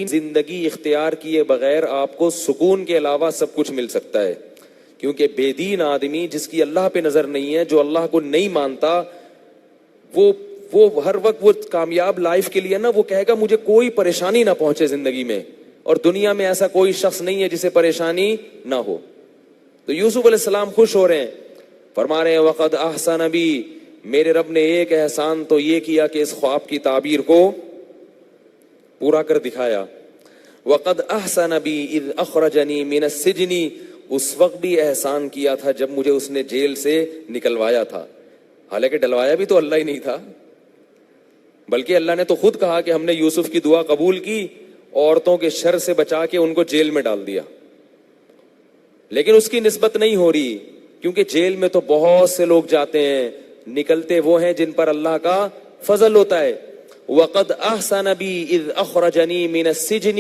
زندگی اختیار کیے بغیر آپ کو سکون کے علاوہ سب کچھ مل سکتا ہے، کیونکہ بے دین آدمی جس کی اللہ پہ نظر نہیں ہے، جو اللہ کو نہیں مانتا، وہ ہر وقت وہ کامیاب لائف کے لیے نا وہ کہے گا مجھے کوئی پریشانی نہ پہنچے زندگی میں، اور دنیا میں ایسا کوئی شخص نہیں ہے جسے پریشانی نہ ہو۔ تو یوسف علیہ السلام خوش ہو رہے ہیں، فرما رہے ہیں وقد احسن بی، میرے رب نے ایک احسان تو یہ کیا کہ اس خواب کی تعبیر کو پورا کر دکھایا۔ وقد احسن بی اذ اخرجنی من السجن، اس وقت بھی احسان کیا تھا جب مجھے اس نے جیل سے نکلوایا تھا، حالانکہ ڈلوایا بھی تو اللہ ہی نہیں تھا، بلکہ اللہ نے تو خود کہا کہ ہم نے یوسف کی دعا قبول کی، عورتوں کے شر سے بچا کے ان کو جیل میں ڈال دیا، لیکن اس کی نسبت نہیں ہو رہی، کیونکہ جیل میں تو بہت سے لوگ جاتے ہیں، نکلتے وہ ہیں جن پر اللہ کا فضل ہوتا ہے۔ وقد احسن بی اذ اخرجنی من السجن،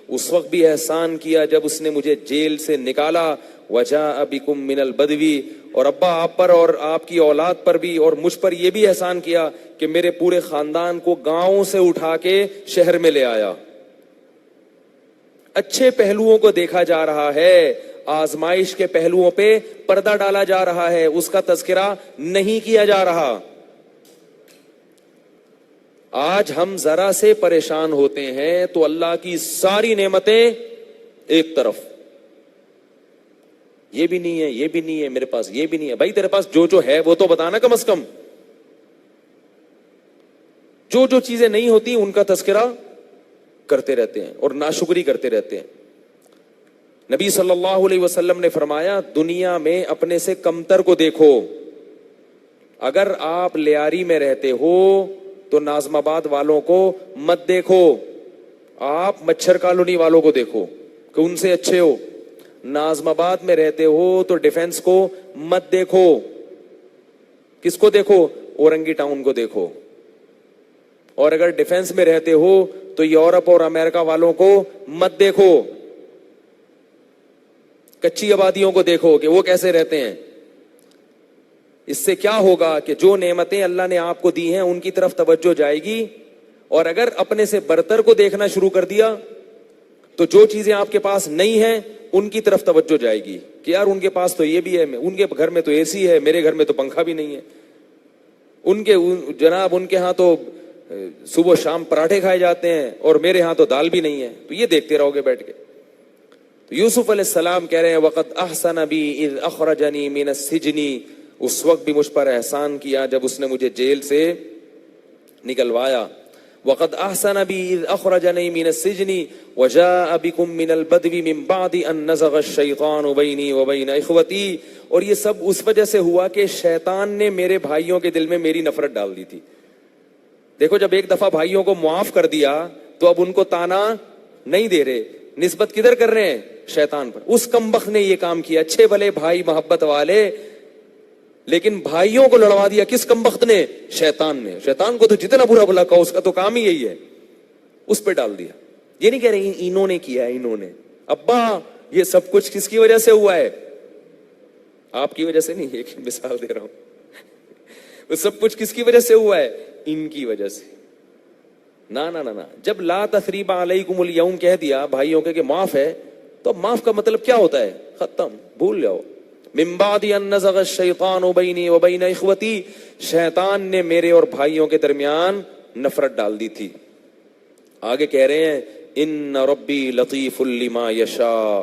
اس وقت بھی احسان کیا جب اس نے مجھے جیل سے نکالا۔ وجاء بکم من البدو، اور ابا آپ پر اور آپ کی اولاد پر بھی اور مجھ پر یہ بھی احسان کیا کہ میرے پورے خاندان کو گاؤں سے اٹھا کے شہر میں لے آیا۔ اچھے پہلوؤں کو دیکھا جا رہا ہے، آزمائش کے پہلوؤں پہ پردہ ڈالا جا رہا ہے، اس کا تذکرہ نہیں کیا جا رہا۔ آج ہم ذرا سے پریشان ہوتے ہیں تو اللہ کی ساری نعمتیں ایک طرف، یہ بھی نہیں ہے، یہ بھی نہیں ہے میرے پاس، یہ بھی نہیں ہے۔ بھائی تیرے پاس جو ہے وہ تو بتانا کم از کم، جو چیزیں نہیں ہوتی ان کا تذکرہ کرتے رہتے ہیں اور ناشکری کرتے رہتے ہیں۔ نبی صلی اللہ علیہ وسلم نے فرمایا دنیا میں اپنے سے کمتر کو دیکھو، اگر آپ لیاری میں رہتے ہو تو ناظم آباد والوں کو مت دیکھو، آپ مچھر کالونی والوں کو دیکھو کہ ان سے اچھے ہو۔ ناظم آباد میں رہتے ہو تو ڈیفنس کو مت دیکھو، کس کو دیکھو؟ اورنگی ٹاؤن کو دیکھو۔ اور اگر ڈیفنس میں رہتے ہو تو یورپ اور امریکہ والوں کو مت دیکھو، کچی آبادیوں کو دیکھو کہ وہ کیسے رہتے ہیں۔ اس سے کیا ہوگا کہ جو نعمتیں اللہ نے آپ کو دی ہیں ان کی طرف توجہ جائے گی، اور اگر اپنے سے برتر کو دیکھنا شروع کر دیا تو جو چیزیں آپ کے پاس نہیں ہیں ان کی طرف توجہ جائے گی کہ یار ان کے پاس تو یہ بھی ہے، ان کے گھر میں تو اے سی ہے، میرے گھر میں تو پنکھا بھی نہیں ہے، ان کے ہاں تو صبح شام پراٹھے کھائے جاتے ہیں اور میرے ہاں تو دال بھی نہیں ہے۔ تو یہ دیکھتے رہو گے بیٹھ کے۔ تو یوسف علیہ السلام کہہ رہے ہیں وقد احسن بی اذ اخرجنی من السجن، اس وقت بھی مجھ پر احسان کیا جب اس نے مجھے جیل سے نکلوایا۔ وقد احسن بی اذ اخرجنی من السجن وجاء بکم من البدو من بعد ان نزغ الشیطان بینی وبین اخوتی، اور یہ سب اس وجہ سے ہوا کہ شیطان نے میرے بھائیوں کے دل میں میری نفرت ڈال دی تھی۔ دیکھو جب ایک دفعہ بھائیوں کو معاف کر دیا تو اب ان کو تانا نہیں دے رہے، نسبت کدھر کر رہے ہیں؟ شیطان پر۔ اس کمبخت نے یہ کام کیا، اچھے بھلے بھائی محبت والے، لیکن بھائیوں کو لڑوا دیا کس کمبخت نے؟ شیطان نے۔ شیطان کو تو جتنا برا بھلا کہو اس کا تو کام ہی یہی ہے، اس پہ ڈال دیا۔ یہ نہیں کہہ رہے انہوں نے کیا، انہوں نے۔ ابا یہ سب کچھ کس کی وجہ سے ہوا ہے؟ آپ کی وجہ سے نہیں، ایک مثال دے رہا ہوں۔ وہ سب کچھ کس کی وجہ سے ہوا ہے؟ ان کی وجہ سے۔ نا نا نا نا، جب لا تثریب علیکم اليوم کہہ دیا بھائیوں کے کہ معاف ہے، تو معاف کا مطلب کیا ہوتا ہے؟ ختم، بھول جاؤ۔ من بعد ان نزغ الشیطان بینی وبین اخوتی، شیطان نے میرے اور بھائیوں کے درمیان نفرت ڈال دی تھی۔ آگے کہہ رہے ہیں ان ربی لطیف لما یشاء،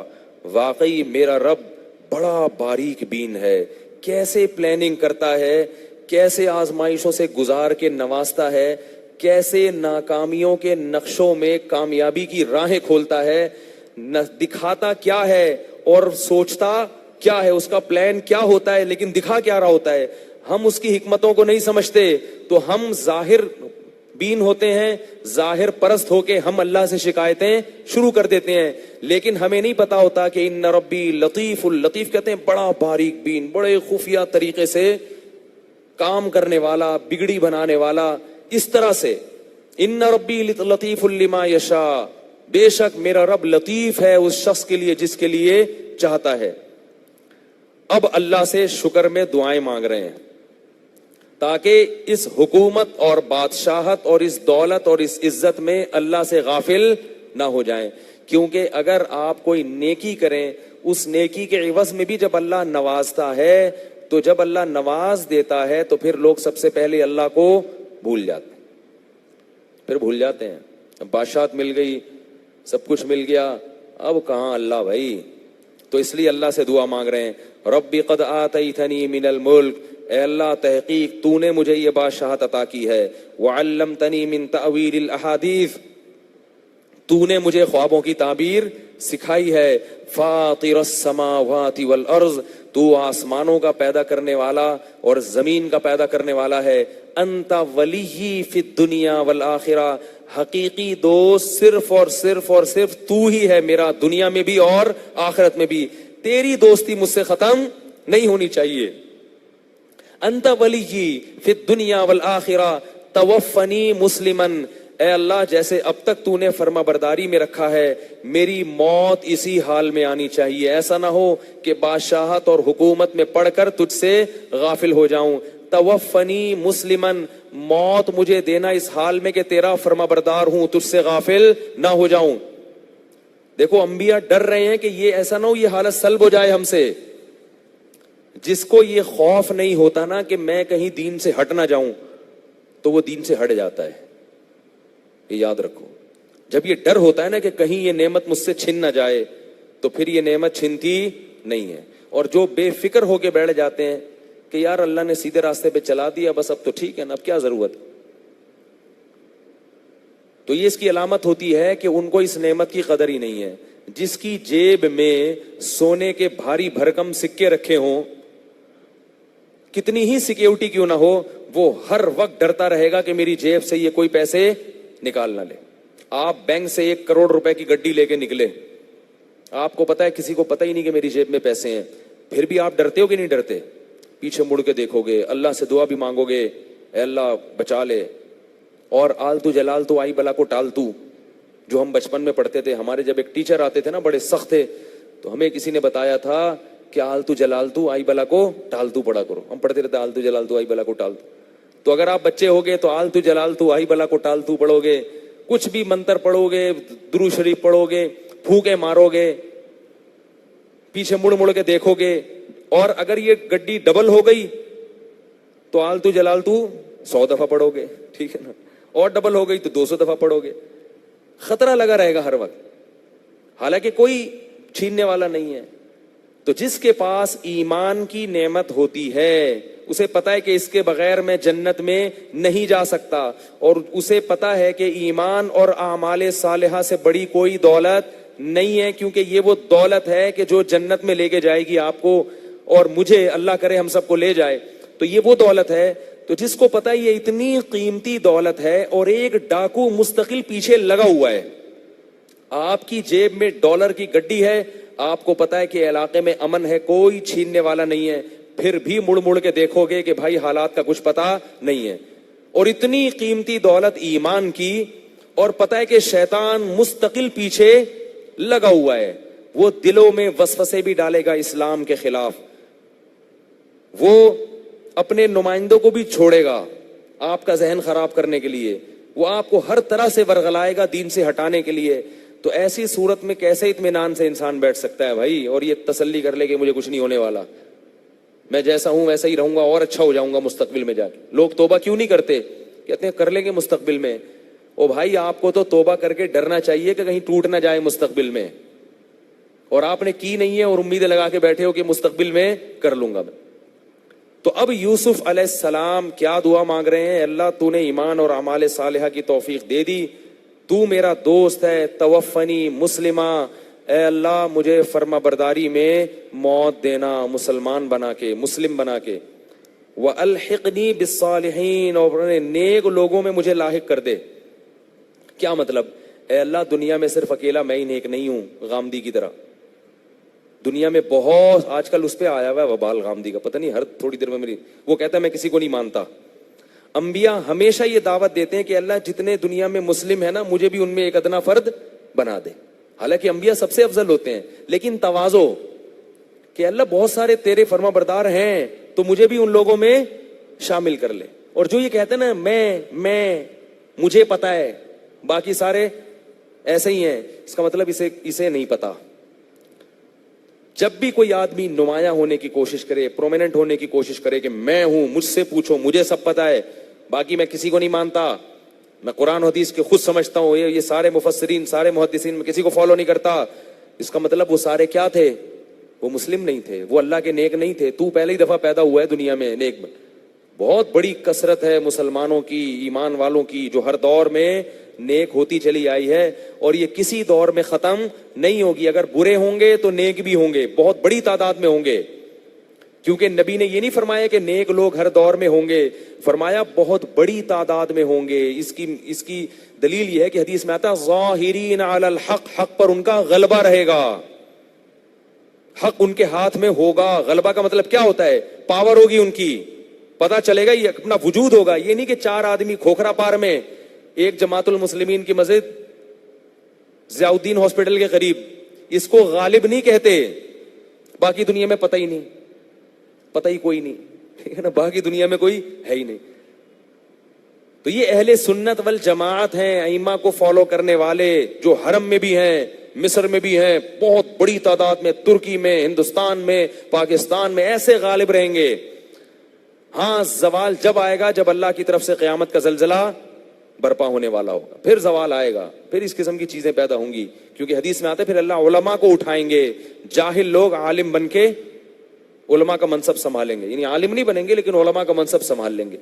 واقعی میرا رب بڑا باریک بین ہے، کیسے پلاننگ کرتا ہے، کیسے آزمائشوں سے گزار کے نوازتا ہے، کیسے ناکامیوں کے نقشوں میں کامیابی کی راہیں کھولتا ہے، دکھاتا کیا ہے اور سوچتا کیا ہے، اس کا پلان کیا ہوتا ہے، لیکن دکھا کیا رہا ہوتا ہے۔ ہم اس کی حکمتوں کو نہیں سمجھتے تو ہم ظاہر بین ہوتے ہیں، ظاہر پرست ہو کے ہم اللہ سے شکایتیں شروع کر دیتے ہیں، لیکن ہمیں نہیں پتا ہوتا کہ ان ربی لطیف، اللطیف کہتے ہیں بڑا باریک بین، بڑے خفیہ طریقے سے کام کرنے والا، بگڑی بنانے والا۔ اس طرح سے ان ربی لطیف لما یشاء، بے شک میرا رب لطیف ہے اس شخص کے لیے جس کے لیے چاہتا ہے۔ اب اللہ سے شکر میں دعائیں مانگ رہے ہیں تاکہ اس حکومت اور بادشاہت اور اس دولت اور اس عزت میں اللہ سے غافل نہ ہو جائیں. کیونکہ اگر آپ کوئی نیکی کریں, اس نیکی کے عوض میں بھی جب اللہ نوازتا ہے, تو جب اللہ نواز دیتا ہے تو پھر لوگ سب سے پہلے اللہ کو بھول جاتے ہیں, پھر بھول جاتے ہیں. اب بادشاہت مل گئی, سب کچھ مل گیا, اب کہاں اللہ بھائی. تو اس لیے اللہ سے دعا مانگ رہے ہیں, ربی قد آتیتنی من الملک, اے اللہ تحقیق تو نے مجھے یہ بادشاہت عطا کی ہے, وعلمتنی من تأویل الاحادیث, تو نے مجھے خوابوں کی تعبیر سکھائی ہے, فاطر السماوات والارض, تو آسمانوں کا پیدا کرنے والا اور زمین کا پیدا کرنے والا ہے, انت ولی فی الدنیا والآخرہ, حقیقی دوست صرف اور صرف اور صرف تو ہی ہے میرا, دنیا میں بھی اور آخرت میں بھی. تیری دوستی مجھ سے ختم نہیں ہونی چاہیے. انت ولی فی الدنیا والآخرہ توفنی مسلمن, اے اللہ جیسے اب تک تو نے فرما برداری میں رکھا ہے, میری موت اسی حال میں آنی چاہیے. ایسا نہ ہو کہ بادشاہت اور حکومت میں پڑھ کر تجھ سے غافل ہو جاؤں. توفنی مسلمن, موت مجھے دینا اس حال میں کہ تیرا فرما بردار ہوں, تجھ سے غافل نہ ہو جاؤں. دیکھو انبیاء ڈر رہے ہیں کہ یہ ایسا نہ ہو یہ حالت سلب ہو جائے ہم سے. جس کو یہ خوف نہیں ہوتا نا کہ میں کہیں دین سے ہٹ نہ جاؤں, تو وہ دین سے ہٹ جاتا ہے. یہ یاد رکھو, جب یہ ڈر ہوتا ہے نا کہ کہیں یہ نعمت مجھ سے چھن نہ جائے, تو پھر یہ نعمت چھنتی نہیں ہے. اور جو بے فکر ہو کے بیٹھ جاتے ہیں کہ یار اللہ نے سیدھے راستے پہ چلا دیا, بس اب تو ٹھیک ہے نا, اب کیا ضرورت, تو یہ اس کی علامت ہوتی ہے کہ ان کو اس نعمت کی قدر ہی نہیں ہے. جس کی جیب میں سونے کے بھاری بھرکم سکے رکھے ہوں, کتنی ہی سیکیورٹی کیوں نہ ہو, وہ ہر وقت ڈرتا رہے گا کہ میری جیب سے یہ کوئی پیسے نکال نہ لے. آپ بینک سے 1 کروڑ روپے کی گڈی لے کے نکلے, آپ کو پتا ہے کسی کو پتا ہی نہیں کہ میری جیب میں پیسے ہیں, پھر بھی آپ ڈرتے ہو کہ نہیں ڈرتے؟ پیچھے مڑ کے دیکھو گے, اللہ سے دعا بھی مانگو گے, اے اللہ بچا لے. اور آلتو جلالتو آئی بلا کو ٹالتو, جو ہم بچپن میں پڑھتے تھے, ہمارے جب ایک ٹیچر آتے تھے نا بڑے سخت تھے, تو ہمیں کسی نے بتایا تھا کہ آلتو جلالتو آئی بلا کو ٹالتو پڑھا کرو. ہم پڑھتے رہتے آلتو جلالتو آئی بلا کو ٹالتو. تو اگر آپ بچے ہوگے تو آلتو جلالتو آئی بلا کو ٹالتو پڑھو گے, کچھ بھی منتر پڑھو گے, درود شریف پڑھو گے, پھونکے مارو گے, پیچھے مڑ مڑ کے دیکھو گے. اور اگر یہ گڈی ڈبل ہو گئی تو آلتو جلالتو 100 دفعہ پڑھو گے, ٹھیک ہے نا, اور ڈبل ہو گئی تو 200 دفعہ پڑھو گے. خطرہ لگا رہے گا ہر وقت, حالانکہ کوئی چھیننے والا نہیں ہے. تو جس کے پاس ایمان کی نعمت ہوتی ہے, اسے پتا ہے کہ اس کے بغیر میں جنت میں نہیں جا سکتا, اور اسے پتا ہے کہ ایمان اور اعمال صالحہ سے بڑی کوئی دولت نہیں ہے, کیونکہ یہ وہ دولت ہے کہ جو جنت میں لے کے جائے گی آپ کو اور مجھے, اللہ کرے ہم سب کو لے جائے. تو یہ وہ دولت ہے. تو جس کو پتا ہے یہ اتنی قیمتی دولت ہے, اور ایک ڈاکو مستقل پیچھے لگا ہوا ہے, آپ کی جیب میں ڈالر کی گڈی ہے, آپ کو پتا ہے کہ علاقے میں امن ہے, کوئی چھیننے والا نہیں ہے, پھر بھی مڑ مڑ کے دیکھو گے کہ بھائی حالات کا کچھ پتا نہیں ہے. اور اتنی قیمتی دولت ایمان کی, اور پتا ہے کہ شیطان مستقل پیچھے لگا ہوا ہے, وہ دلوں میں وسوسے بھی ڈالے گا اسلام کے خلاف, وہ اپنے نمائندوں کو بھی چھوڑے گا آپ کا ذہن خراب کرنے کے لیے, وہ آپ کو ہر طرح سے ورغلائے گا دین سے ہٹانے کے لیے. تو ایسی صورت میں کیسے اطمینان سے انسان بیٹھ سکتا ہے بھائی, اور یہ تسلی کر لے کہ مجھے کچھ نہیں ہونے والا, میں جیسا ہوں ویسا ہی رہوں گا اور اچھا ہو جاؤں گا مستقبل میں جا کے. لوگ توبہ کیوں نہیں کرتے؟ کہتے ہیں کر لیں گے مستقبل میں. او بھائی آپ کو تو توبہ کر کے ڈرنا چاہیے کہ کہیں ٹوٹ نہ جائے مستقبل میں, اور آپ نے کی نہیں ہے اور امیدیں لگا کے بیٹھے ہو کہ مستقبل میں کر لوں گا میں. تو اب یوسف علیہ السلام کیا دعا مانگ رہے ہیں, اللہ تو نے ایمان اور اعمال صالحہ کی توفیق دے دی, تو میرا دوست ہے, توفنی مسلمہ, اے اللہ مجھے فرما برداری میں موت دینا, مسلمان بنا کے, مسلم بنا کے. وَأَلْحِقْنِي بِالصَّالِحِينَ, اور نیک لوگوں میں مجھے لاحق کر دے. کیا مطلب؟ اے اللہ دنیا میں صرف اکیلا میں ہی نیک نہیں ہوں غامدی کی طرح, دنیا میں بہت, آج کل اس پہ آیا ہوا ہے وبال غامدی کا, پتہ نہیں ہر تھوڑی دیر میں میری, وہ کہتا ہے میں کسی کو نہیں مانتا. انبیاء ہمیشہ یہ دعوت دیتے ہیں کہ اللہ جتنے دنیا میں مسلم ہے نا, مجھے بھی ان میں ایک ادنا فرد بنا دے. حالانکہ انبیاء سب سے افضل ہوتے ہیں, لیکن تواضع کہ اللہ بہت سارے تیرے فرما بردار ہیں تو مجھے بھی ان لوگوں میں شامل کر لے. اور جو یہ کہتے ہیں نا میں مجھے پتا ہے, باقی سارے ایسے ہی ہیں. اس کا مطلب اسے نہیں پتا. جب بھی کوئی آدمی نمایاں ہونے کی کوشش کرے, پرومیننٹ ہونے کی کوشش کرے کہ میں ہوں, مجھ سے پوچھو, مجھے سب پتا ہے, باقی میں کسی کو نہیں مانتا, میں قرآن حدیث کے خود سمجھتا ہوں, یہ سارے مفسرین, سارے محدثین, میں کسی کو فالو نہیں کرتا, اس کا مطلب وہ سارے کیا تھے؟ وہ مسلم نہیں تھے, وہ اللہ کے نیک نہیں تھے. تو پہلی دفعہ پیدا ہوا ہے دنیا میں نیک میں. بہت بڑی کثرت ہے مسلمانوں کی, ایمان والوں کی, جو ہر دور میں نیک ہوتی چلی آئی ہے, اور یہ کسی دور میں ختم نہیں ہوگی. اگر برے ہوں گے تو نیک بھی ہوں گے, بہت بڑی تعداد میں ہوں گے, کیونکہ نبی نے یہ نہیں فرمایا کہ نیک لوگ ہر دور میں ہوں گے, فرمایا بہت بڑی تعداد میں ہوں گے. اس کی دلیل یہ ہے کہ حدیث میں آتا ہے ظاہرین علی الحق, حق پر ان کا غلبہ رہے گا, حق ان کے ہاتھ میں ہوگا. غلبہ کا مطلب کیا ہوتا ہے؟ پاور ہوگی ان کی, پتا چلے گا, یہ اپنا وجود ہوگا. یہ نہیں کہ 4 آدمی کھوکھرا پار میں ایک جماعت المسلمین کی مسجد ضیاء الدین ہاسپٹل کے قریب, اس کو غالب نہیں کہتے, باقی دنیا میں پتہ ہی نہیں, پتہ ہی کوئی نہیں, ٹھیک ہے نا, باقی دنیا میں کوئی ہے ہی نہیں. تو یہ اہل سنت والجماعت ہیں, ائمہ کو فالو کرنے والے, جو حرم میں بھی ہیں, مصر میں بھی ہیں, بہت بڑی تعداد میں, ترکی میں, ہندوستان میں, پاکستان میں, ایسے غالب رہیں گے. ہاں, زوال جب آئے گا جب اللہ کی طرف سے قیامت کا زلزلہ برپا ہونے والا ہوگا, پھر زوال آئے گا, پھر اس قسم کی چیزیں پیدا ہوں گی. کیونکہ حدیث میں آتا ہے پھر اللہ علماء کو اٹھائیں گے, جاہل لوگ عالم بن کے علماء کا منصب سنبھالیں گے, یعنی عالم نہیں بنیں گے لیکن علماء کا منصب سنبھال لیں گے.